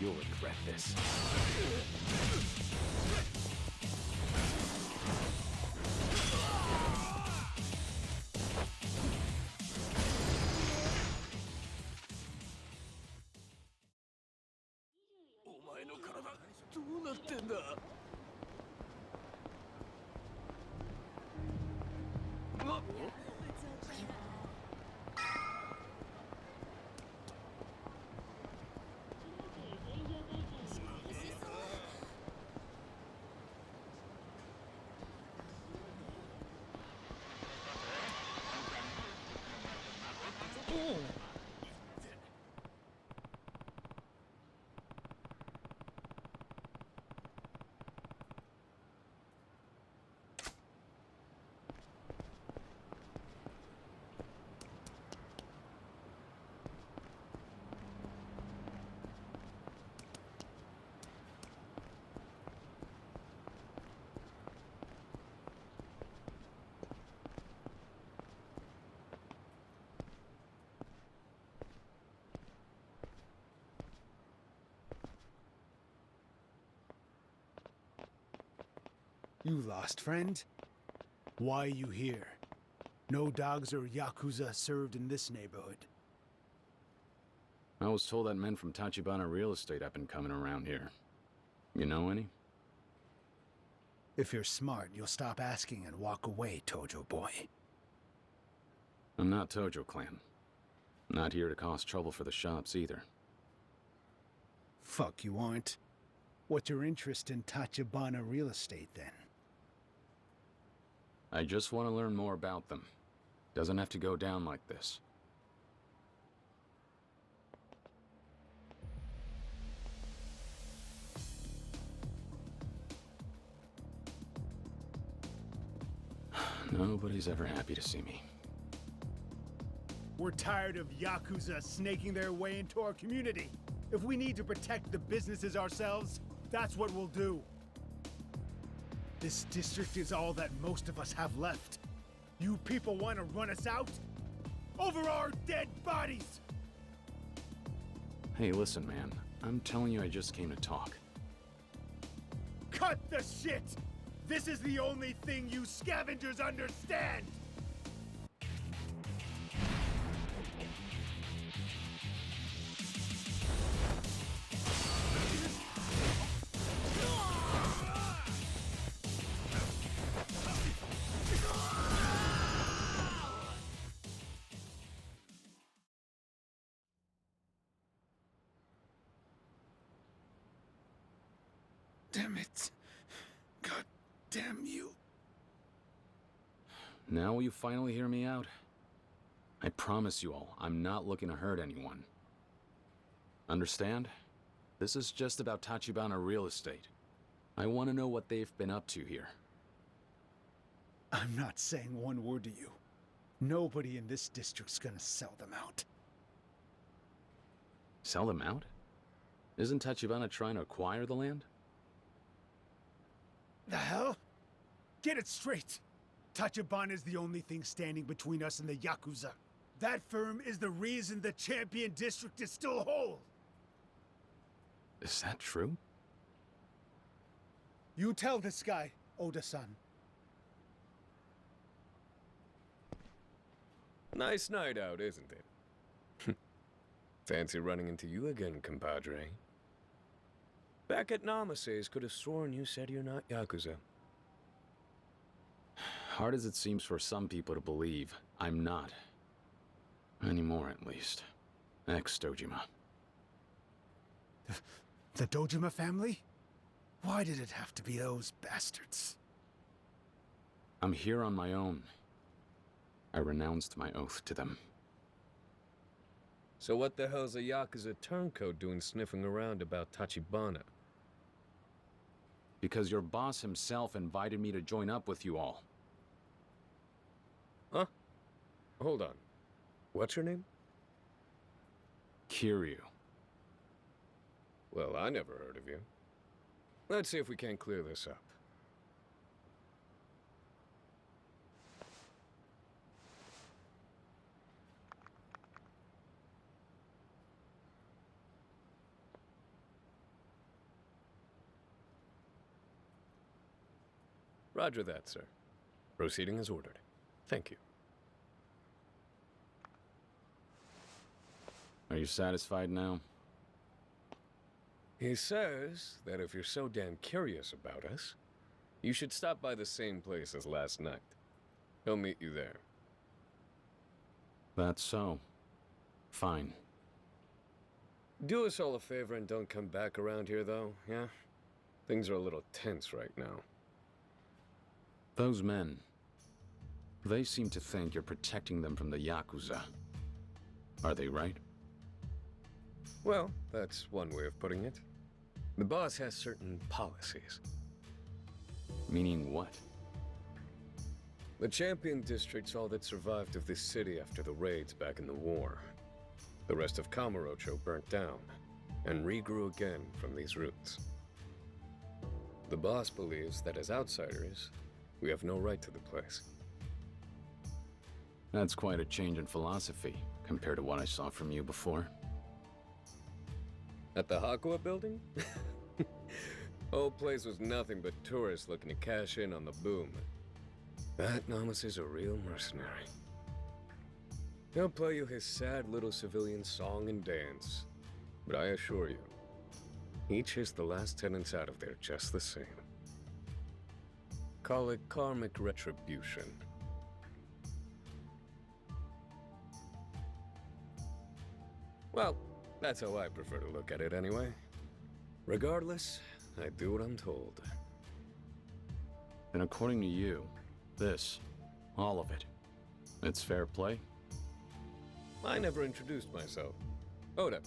You'll regret this. お前の体どうなってんだ。You lost, friend? Why are you here? No dogs or Yakuza served in this neighborhood. I was told that men from Tachibana Real Estate have been coming around here. You know any? If you're smart, you'll stop asking and walk away, Tojo boy. I'm not Tojo Clan. Not here to cause trouble for the shops either. Fuck you aren't. What's your interest in Tachibana Real Estate, then? I just want to learn more about them. Doesn't have to go down like this. Nobody's ever happy to see me. We're tired of Yakuza snaking their way into our community. If we need to protect the businesses ourselves, that's what we'll do. This district is all that most of us have left. You people want to run us out? Over our dead bodies! Hey, listen, man. I'm telling you, I just came to talk. Cut the shit! This is the only thing you scavengers understand! Damn it. God damn you. Now will you finally hear me out? I promise you all, I'm not looking to hurt anyone. Understand? This is just about Tachibana Real Estate. I want to know what they've been up to here. I'm not saying one word to you. Nobody in this district's gonna sell them out. Sell them out? Isn't Tachibana trying to acquire the land? The hell? Get it straight! Tachibana is the only thing standing between us and the Yakuza. That firm is the reason the Champion District is still whole! Is that true? You tell this guy, Oda-san. Nice night out, isn't it? Fancy running into you again, compadre. Back at Namase's, could have sworn you said you're not Yakuza. Hard as it seems for some people to believe, I'm not. Anymore, at least. Ex-Dojima. The Dojima family? Why did it have to be those bastards? I'm here on my own. I renounced my oath to them. So what the hell's a Yakuza turncoat doing sniffing around about Tachibana? Because your boss himself invited me to join up with you all. Huh? Hold on. What's your name? Kiryu. Well, I never heard of you. Let's see if we can't clear this up. Roger that, sir. Proceeding as ordered. Thank you. Are you satisfied now? He says that if you're so damn curious about us, you should stop by the same place as last night. He'll meet you there. That's so. Fine. Do us all a favor and don't come back around here, though, yeah? Things are a little tense right now. Those men. They seem to think you're protecting them from the Yakuza. Are they right? Well, that's one way of putting it. The boss has certain policies. Meaning what? The Champion District's all that survived of this city after the raids back in the war. The rest of Kamurocho burnt down, and regrew again from these roots. The boss believes that as outsiders, we have no right to the place. That's quite a change in philosophy, compared to what I saw from you before. At the Hakua building? Whole place was nothing but tourists looking to cash in on the boom. That Namas is a real mercenary. He'll play you his sad little civilian song and dance. But I assure you, he chased the last tenants out of there just the same. Call it karmic retribution. Well, that's how I prefer to look at it anyway. Regardless, I do what I'm told. And according to you, this, all of it, it's fair play? I never introduced myself. Oda,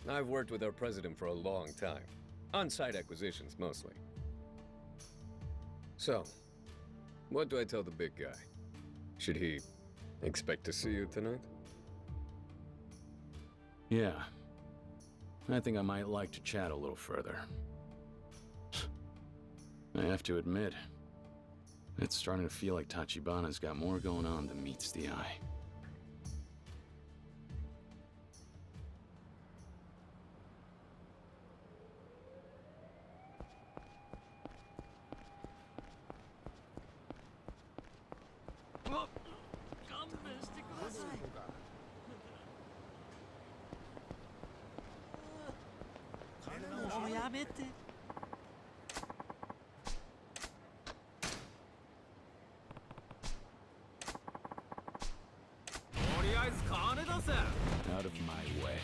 I've worked with our president for a long time. On-site acquisitions, mostly. So, what do I tell the big guy? Should he expect to see you tonight? Yeah. I think I might like to chat a little further. I have to admit, it's starting to feel like Tachibana's got more going on than meets the eye. Out of my way.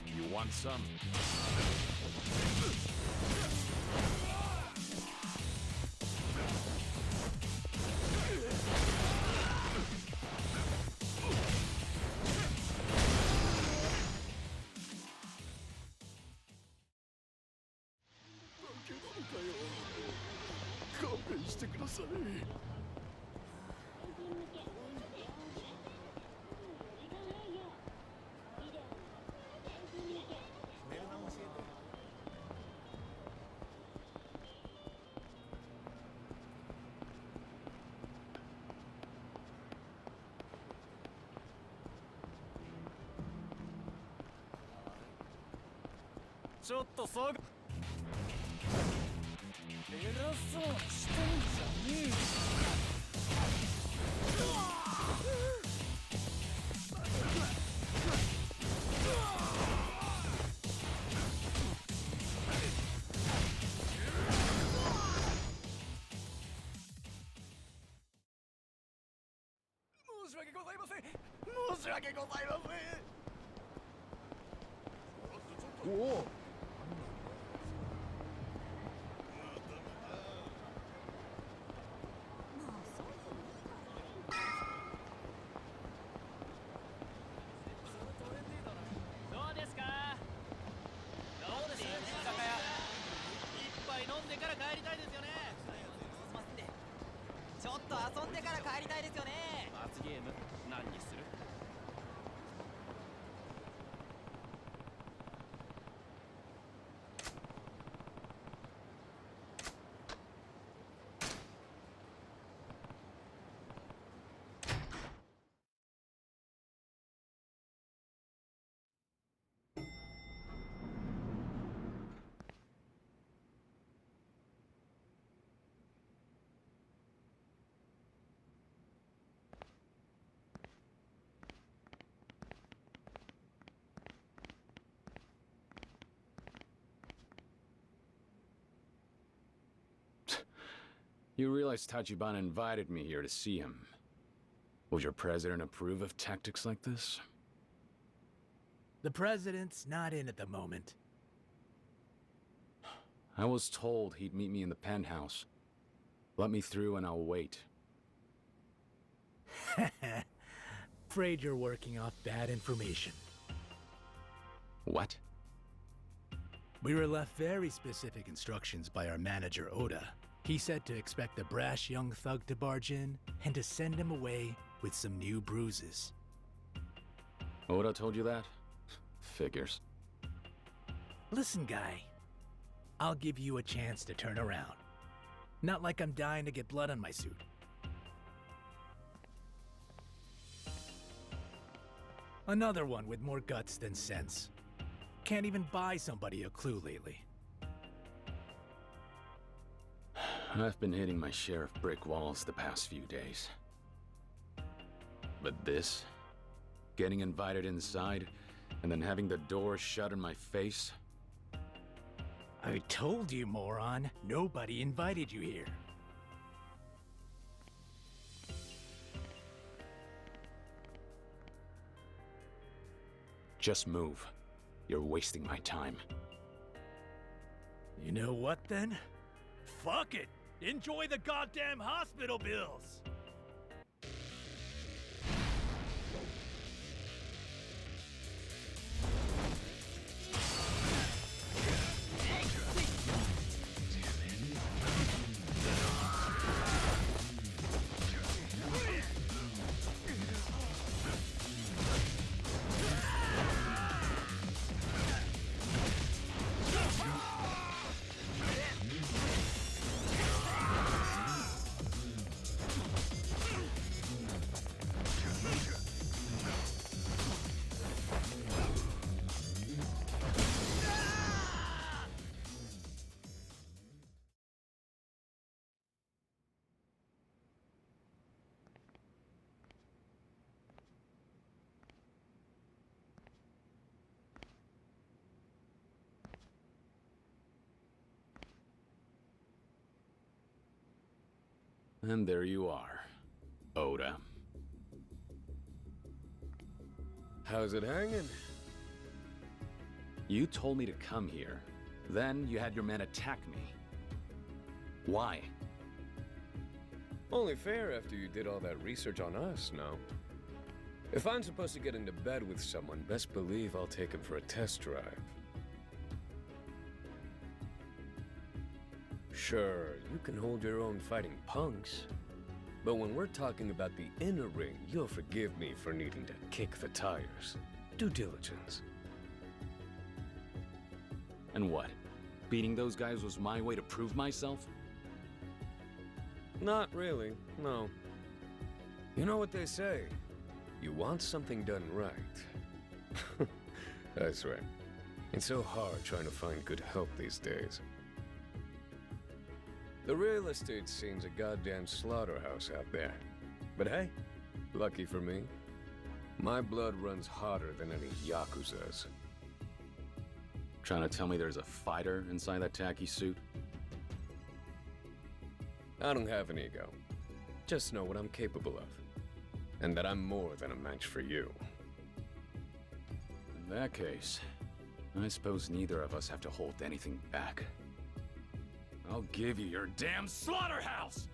You want some? ちょっと騒が偉そうにしてんじゃねえよ。申し訳ございません。申し訳ございません。おお。ちょっと遊んでから帰りたいですよね。罰ゲーム何にする？You realize Tachibana invited me here to see him. Would your president approve of tactics like this? The president's not in at the moment. I was told he'd meet me in the penthouse. Let me through and I'll wait. Afraid you're working off bad information. What? We were left very specific instructions by our manager, Oda. He said to expect a brash young thug to barge in and to send him away with some new bruises. Oda told you that? Figures. Listen, guy. I'll give you a chance to turn around. Not like I'm dying to get blood on my suit. Another one with more guts than sense. Can't even buy somebody a clue lately. I've been hitting my share of brick walls the past few days. But this? Getting invited inside, and then having the door shut in my face? I told you, moron. Nobody invited you here. Just move. You're wasting my time. You know what, then? Fuck it! Enjoy the goddamn hospital bills! And there you are, Oda. How's it hanging? You told me to come here. Then you had your men attack me. Why? Only fair after you did all that research on us, no? If I'm supposed to get into bed with someone, best believe I'll take him for a test drive. Sure, you can hold your own fighting punks. But when we're talking about the inner ring, you'll forgive me for needing to kick the tires. Due diligence. And what? Beating those guys was my way to prove myself? Not really, no. You know what they say? You want something done right. That's right. It's so hard trying to find good help these days. The real estate scene's a goddamn slaughterhouse out there. But hey, lucky for me, my blood runs hotter than any Yakuza's. Trying to tell me there's a fighter inside that tacky suit? I don't have an ego. Just know what I'm capable of. And that I'm more than a match for you. In that case, I suppose neither of us have to hold anything back. I'll give you your damn slaughterhouse!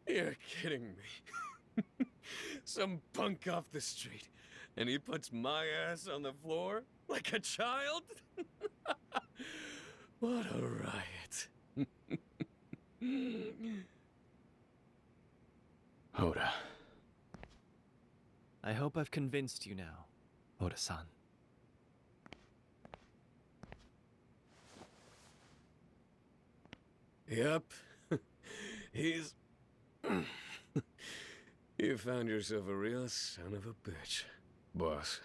You're kidding me. Some punk off the street, and he puts my ass on the floor like a child? What a riot. Oda. I hope I've convinced you now, Oda-san. Yep. He's... You found yourself a real son of a bitch, boss.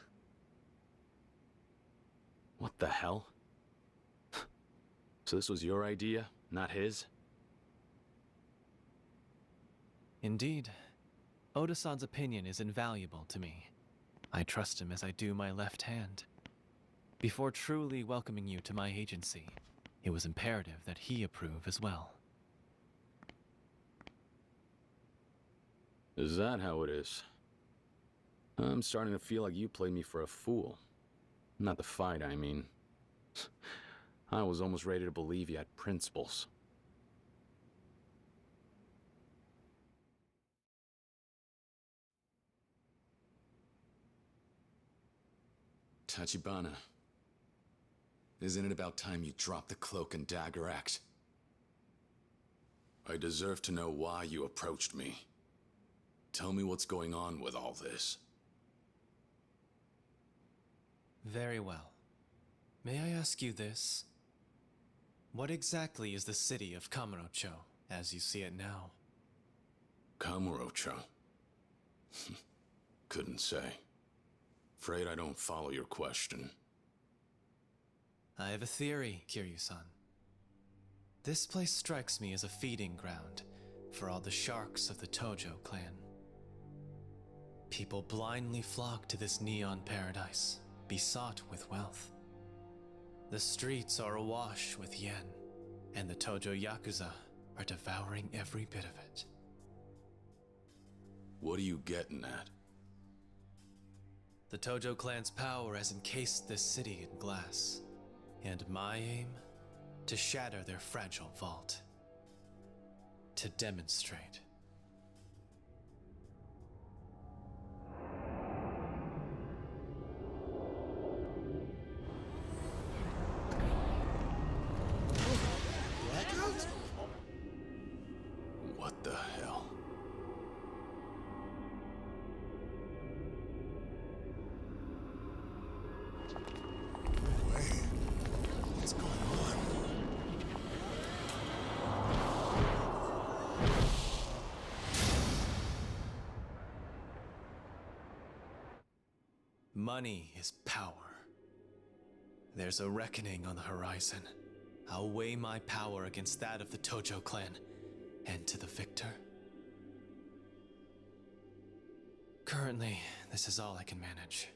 What the hell? So this was your idea, not his? Indeed. Oda-san's opinion is invaluable to me. I trust him as I do my left hand. Before truly welcoming you to my agency, it was imperative that he approve as well. Is that how it is? I'm starting to feel like you played me for a fool. Not the fight, I mean. I was almost ready to believe you had principles. Tachibana, isn't it about time you dropped the cloak and dagger act? I deserve to know why you approached me. Tell me what's going on with all this. Very well. May I ask you this? What exactly is the city of Kamurocho, as you see it now? Kamurocho? Couldn't say. Afraid I don't follow your question. I have a theory, Kiryu-san. This place strikes me as a feeding ground for all the sharks of the Tojo clan. People blindly flock to this neon paradise, besought with wealth. The streets are awash with yen, and the Tojo Yakuza are devouring every bit of it. What are you getting at? The Tojo clan's power has encased this city in glass, and my aim? To shatter their fragile vault. To demonstrate. Money is power. There's a reckoning on the horizon. I'll weigh my power against that of the Tojo clan, and to the victor. Currently, this is all I can manage.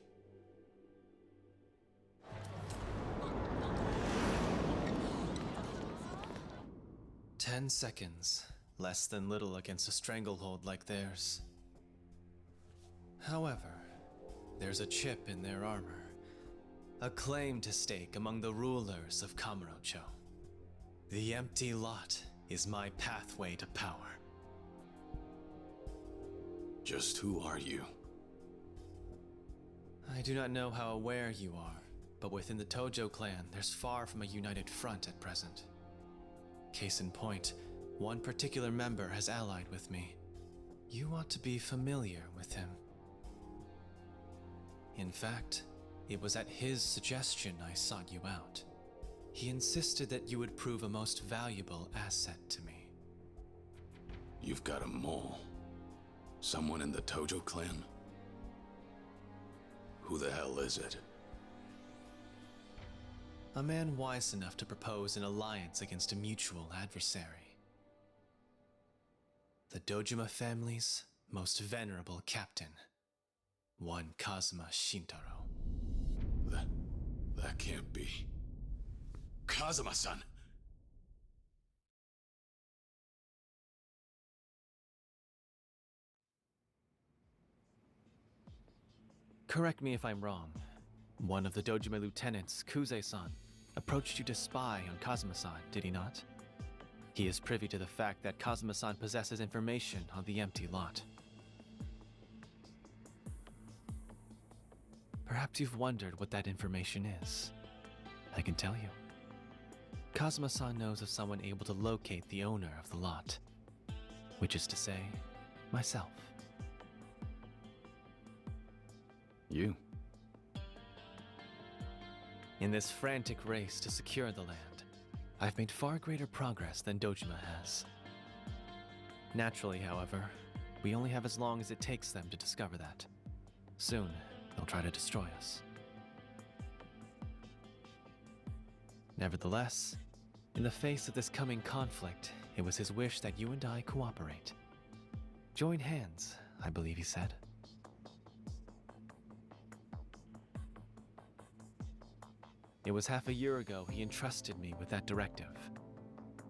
"10 seconds. Less than little against a stranglehold like theirs. However, there's a chip in their armor. A claim to stake among the rulers of Kamurocho. The empty lot is my pathway to power." Just who are you? I do not know how aware you are, but within the Tojo clan, there's far from a united front at present. Case in point, one particular member has allied with me. You ought to be familiar with him. In fact, it was at his suggestion I sought you out. He insisted that you would prove a most valuable asset to me. You've got a mole. Someone in the Tojo clan? Who the hell is it? A man wise enough to propose an alliance against a mutual adversary. The Dojima family's most venerable captain, one Kazuma Shintaro. That can't be. Kazuma-san! Correct me if I'm wrong. One of the Dojima lieutenants, Kuze-san, approached you to spy on Kazuma-san, did he not? He is privy to the fact that Kazuma-san possesses information on the empty lot. Perhaps you've wondered what that information is. I can tell you. Kazuma-san knows of someone able to locate the owner of the lot. Which is to say, myself. You? In this frantic race to secure the land, I've made far greater progress than Dojima has. Naturally, however, we only have as long as it takes them to discover that. Soon, they'll try to destroy us. Nevertheless, in the face of this coming conflict, it was his wish that you and I cooperate. Join hands, I believe he said. It was half a year ago he entrusted me with that directive.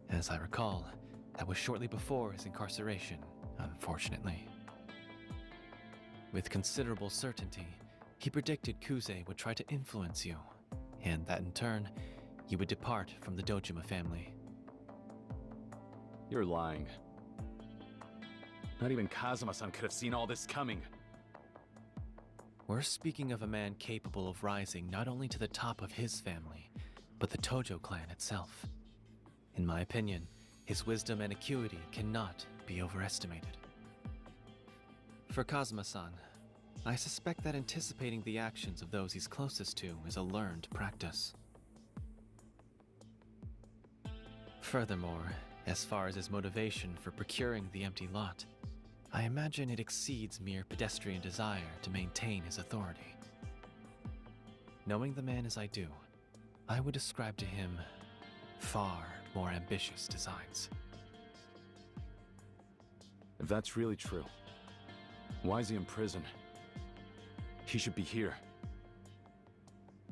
As I recall, that was shortly before his incarceration, unfortunately. With considerable certainty, he predicted Kuze would try to influence you, and that in turn, you would depart from the Dojima family. You're lying. Not even Kazuma-san could have seen all this coming. We're speaking of a man capable of rising not only to the top of his family, but the Tojo clan itself. In my opinion, his wisdom and acuity cannot be overestimated. For Kazuma-san, I suspect that anticipating the actions of those he's closest to is a learned practice. Furthermore, as far as his motivation for procuring the empty lot, I imagine it exceeds mere pedestrian desire to maintain his authority. Knowing the man as I do, I would ascribe to him far more ambitious designs. If that's really true, why is he in prison? He should be here.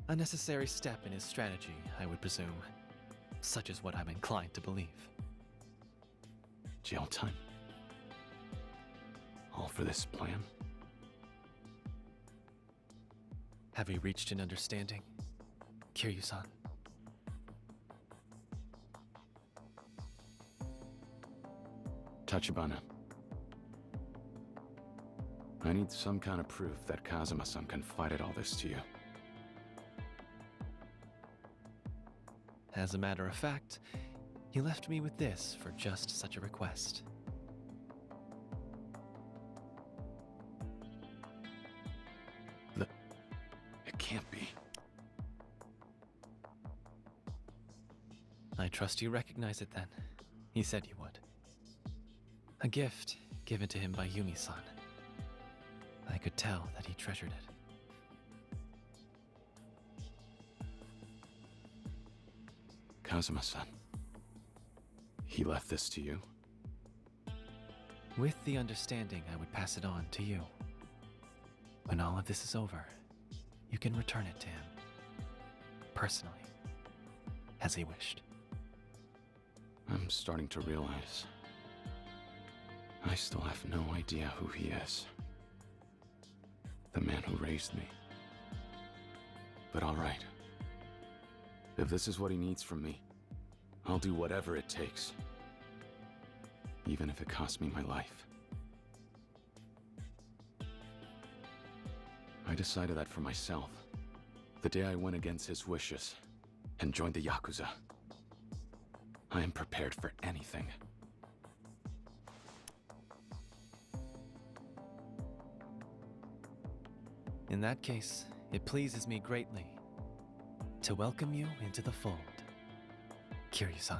A necessary step in his strategy, I would presume. Such is what I'm inclined to believe. Jail time? All for this plan? Have we reached an understanding, Kiryu-san? Tachibana. I need some kind of proof that Kazuma-san confided all this to you. As a matter of fact, he left me with this for just such a request. It can't be. I trust you recognize it then. He said you would. A gift given to him by Yumi-san. I could tell that he treasured it. Kazuma-san. He left this to you? With the understanding I would pass it on to you. When all of this is over, you can return it to him. Personally. As he wished. I'm starting to realize I still have no idea who he is. The man who raised me. But all right. If this is what he needs from me, I'll do whatever it takes. Even if it costs me my life. I decided that for myself, the day I went against his wishes and joined the Yakuza. I am prepared for anything. In that case, it pleases me greatly to welcome you into the fold, Kiryu-san.